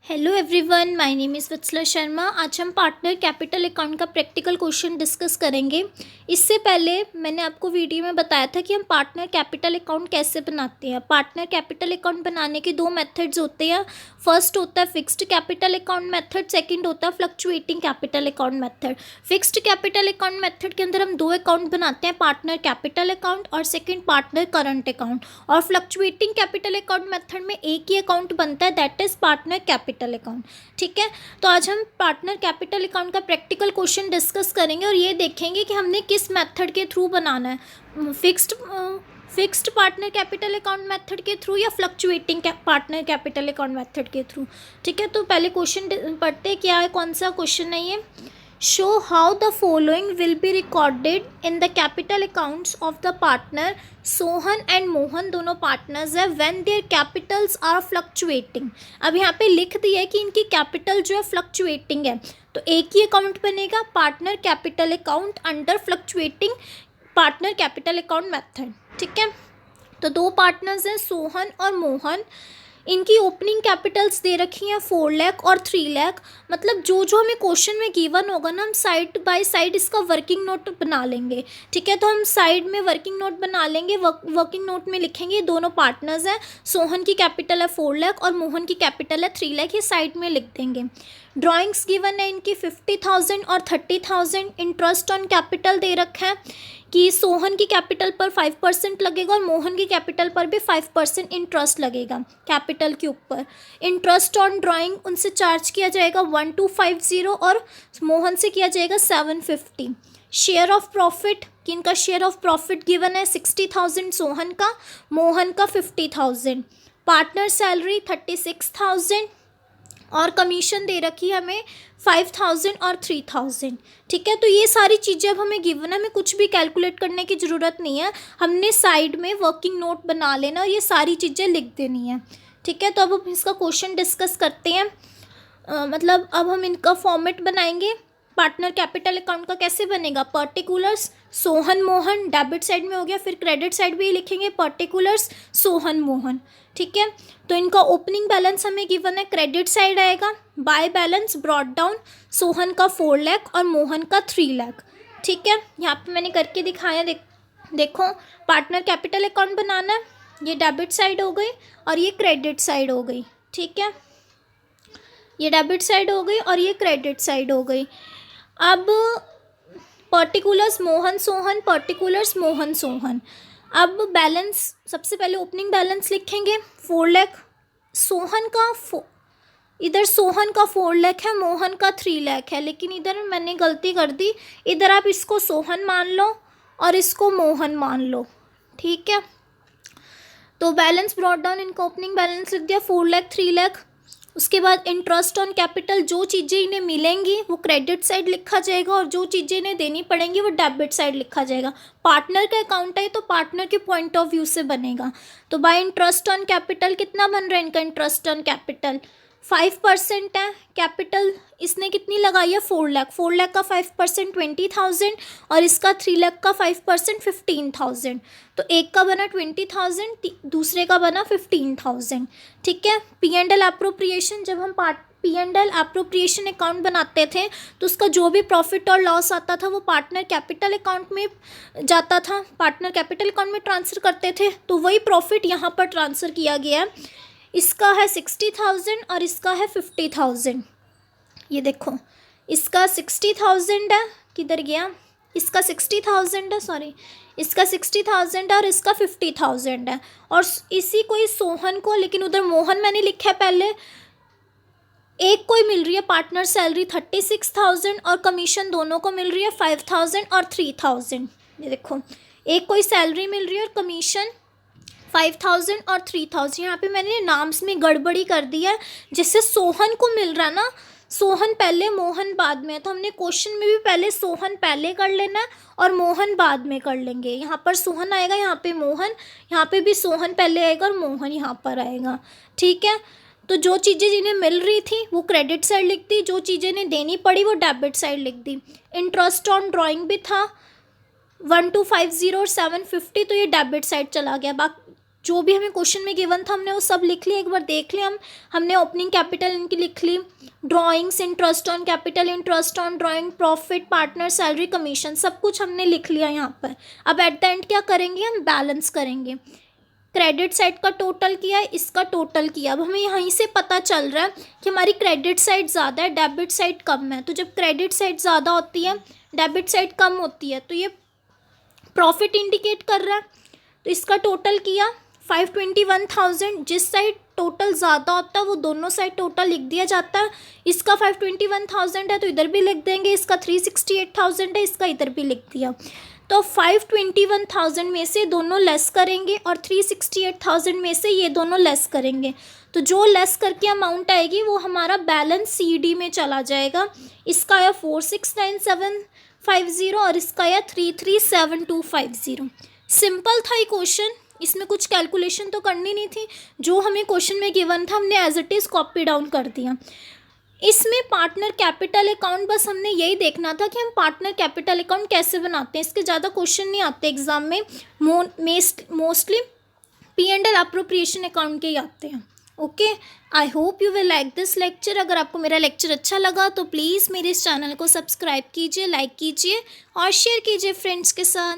Hello everyone, my name is Vatsala Sharma. आज हम partner capital account का प्रैक्टिकल क्वेश्चन डिस्कस करेंगे। इससे पहले मैंने आपको वीडियो में बताया था कि हम पार्टनर कैपिटल अकाउंट कैसे बनाते हैं। पार्टनर कैपिटल अकाउंट बनाने के दो मेथड्स होते हैं। फर्स्ट होता है fixed capital account method, second होता है fluctuating capital account method. Fixed capital account method के अंदर हम दो अकाउंट बनाते हैं, पार्टनर कैपिटल अकाउंट और सेकंड पार्टनर करंट अकाउंट। और फ्लक्चुएटिंग कैपिटल अकाउंट मेथड में एक ही अकाउंट बनता है, that is partner capital account. ठीक है, तो आज हम पार्टनर कैपिटल अकाउंट का प्रैक्टिकल क्वेश्चन डिस्कस करेंगे और ये देखेंगे कि हमने किस मेथड के थ्रू बनाना है, fixed partner capital account method के थ्रू या fluctuating partner capital account method के थ्रू। ठीक है, तो पहले क्वेश्चन पढ़ते हैं। क्या है, कौन सा क्वेश्चन है ये? Show how the following will be recorded in the capital accounts of the partner Sohan and Mohan, दोनों पार्टनर्स है, when their capitals are fluctuating. अब यहाँ पे लिख दिया है कि इनकी कैपिटल जो है फ्लक्चुएटिंग है, तो एक ही अकाउंट बनेगा, partner capital account under fluctuating partner capital account method. ठीक है, तो दो पार्टनर्स हैं सोहन और मोहन। इनकी ओपनिंग कैपिटल्स दे रखी हैं 4 लाख और 3 लाख। मतलब जो जो हमें क्वेश्चन में गिवन होगा ना, हम साइड बाय साइड इसका वर्किंग नोट बना लेंगे। ठीक है, तो हम साइड में वर्किंग नोट बना लेंगे। वर्किंग नोट में लिखेंगे दोनों पार्टनर्स हैं, सोहन की कैपिटल है 4 लाख और मोहन की कैपिटल है 3 लाख, ये साइड में लिख देंगे। ड्राइंग्स गिवन है इनकी 50,000 और 30,000। इंटरेस्ट ऑन कैपिटल दे रखा है कि सोहन की कैपिटल पर 5% लगेगा और मोहन की कैपिटल पर भी 5% इंटरेस्ट लगेगा कैपिटल के ऊपर। इंटरेस्ट ऑन ड्राइंग उनसे चार्ज किया जाएगा 1250 और मोहन से किया जाएगा 750। शेयर ऑफ प्रॉफिट, कि इनका शेयर ऑफ प्रॉफिट गिवन है 60,000 सोहन का, मोहन का 50,000। पार्टनर सैलरी 36,000 और कमीशन दे रखी है हमें 5,000 और 3,000। ठीक है, तो ये सारी चीज़ें अब हमें गिवन है, हमें कुछ भी कैलकुलेट करने की ज़रूरत नहीं है, हमने साइड में वर्किंग नोट बना लेना और ये सारी चीज़ें लिख देनी है। ठीक है, तो अब हम इसका क्वेश्चन डिस्कस करते हैं। मतलब अब हम इनका फॉर्मेट बनाएंगे। पार्टनर कैपिटल अकाउंट का कैसे बनेगा? Particulars Sohan Mohan, debit side में हो गया, फिर क्रेडिट साइड भी लिखेंगे पर्टिकुलर्स सोहन मोहन। ठीक है, तो इनका ओपनिंग बैलेंस हमें गिवन है, क्रेडिट साइड आएगा, by balance brought down, Sohan का 4 लाख और मोहन का 3 लाख। ठीक है, यहाँ पे मैंने करके दिखाया। देखो पार्टनर कैपिटल अकाउंट बनाना है, ये डेबिट साइड हो गई और ये क्रेडिट साइड हो गई। ठीक है, ये डेबिट साइड हो गई और ये क्रेडिट साइड हो गई। अब पर्टिकुलर्स मोहन सोहन, पर्टिकुलर्स मोहन सोहन। अब बैलेंस, सबसे पहले ओपनिंग बैलेंस लिखेंगे 4 लाख। सोहन का इधर सोहन का 4 लाख है, मोहन का 3 लाख है, लेकिन इधर मैंने गलती कर दी, इधर आप इसको सोहन मान लो और इसको मोहन मान लो। ठीक है, तो बैलेंस ब्रॉट डाउन, इनका ओपनिंग बैलेंस लिख दिया 4 लाख 3 लाख। उसके बाद इंटरेस्ट ऑन कैपिटल, जो चीज़ें इन्हें मिलेंगी वो क्रेडिट साइड लिखा जाएगा और जो चीज़ें इन्हें देनी पड़ेंगी वो डेबिट साइड लिखा जाएगा। पार्टनर का अकाउंट है तो पार्टनर के पॉइंट ऑफ व्यू से बनेगा। तो बाय इंटरेस्ट ऑन कैपिटल कितना बन रहा है इनका? इंटरेस्ट ऑन कैपिटल 5% है कैपिटल, इसने कितनी लगाई है? 4 लाख। 4 लाख का 5% 20,000 और इसका 3 लाख का 5% 15,000। तो एक का बना 20,000, दूसरे का बना 15,000। ठीक है, P&L एप्रोप्रिएशन, जब हम P&L एप्रोप्रिएशन अकाउंट बनाते थे तो उसका जो भी प्रॉफिट और लॉस आता था वो पार्टनर कैपिटल अकाउंट में जाता था, पार्टनर कैपिटल अकाउंट में ट्रांसफ़र करते थे, तो वही प्रॉफिट यहाँ पर ट्रांसफ़र किया गया है। इसका है 60,000 और इसका है 50,000। ये देखो, इसका 60,000 है, किधर गया? इसका 60,000 है, सॉरी, इसका 60,000 है और इसका 50,000 है। और इसी को इस सोहन को, लेकिन उधर मोहन मैंने लिखा है पहले, एक को ही मिल रही है पार्टनर सैलरी 36,000 और कमीशन दोनों को मिल रही है 5,000 और 3,000। ये देखो, एक को ही सैलरी मिल रही है और कमीशन 5,000 और 3,000। यहाँ पे मैंने नाम्स में गड़बड़ी कर दी है, जिससे सोहन को मिल रहा ना, सोहन पहले मोहन बाद में, तो हमने क्वेश्चन में भी पहले सोहन पहले कर लेना है और मोहन बाद में कर लेंगे। यहाँ पर सोहन आएगा, यहाँ पे मोहन, यहाँ पे भी सोहन पहले आएगा और मोहन यहाँ पर आएगा। ठीक है, तो जो चीज़ें जिन्हें मिल रही थी वो क्रेडिट साइड लिख दी, जो चीज़ें इन्हें देनी पड़ी वो डेबिट साइड लिख दी। इंटरेस्ट ऑन ड्राइंग भी था 1250 और 750, तो ये डेबिट साइड चला गया। जो भी हमें क्वेश्चन में गिवन था हमने वो सब लिख लिया, एक बार देख लिया हमने ओपनिंग कैपिटल इनकी लिख ली, drawings, interest on capital, interest on drawing, profit, partner, salary, commission, सब कुछ हमने लिख लिया यहाँ पर। अब एट द एंड क्या करेंगे, हम बैलेंस करेंगे। क्रेडिट साइड का टोटल किया है, इसका टोटल किया। अब हमें यहीं से पता चल रहा है कि हमारी क्रेडिट साइड ज़्यादा है, डेबिट साइड कम है। तो जब क्रेडिट साइड ज़्यादा होती है, डेबिट साइड कम होती है, तो ये प्रॉफिट इंडिकेट कर रहा है। तो इसका टोटल किया 521,000। जिस साइड टोटल ज़्यादा होता है वो दोनों साइड टोटल लिख दिया जाता है। इसका 521,000 है तो इधर भी लिख देंगे, इसका 368,000 है, इसका इधर भी लिख दिया। तो 521,000 में से दोनों लेस करेंगे और 368,000 में से ये दोनों लेस करेंगे। तो जो लेस करके अमाउंट आएगी वो हमारा बैलेंस CD में चला जाएगा। इसका आया 469,750 और इसका आया 337250। सिंपल था ये क्वेश्चन, इसमें कुछ कैलकुलेशन तो करनी नहीं थी। जो हमें क्वेश्चन में गिवन था हमने as it is copy down कर दिया। इसमें पार्टनर कैपिटल अकाउंट बस हमने यही देखना था कि हम पार्टनर कैपिटल अकाउंट कैसे बनाते हैं। इसके ज़्यादा क्वेश्चन नहीं आते एग्जाम में, मोस्टली P&L अप्रोप्रिएशन अकाउंट के ही आते हैं। Okay, I hope you will like this lecture. अगर आपको मेरा लेक्चर अच्छा लगा तो प्लीज़ मेरे इस चैनल को सब्सक्राइब कीजिए, लाइक कीजिए और शेयर कीजिए फ्रेंड्स के साथ।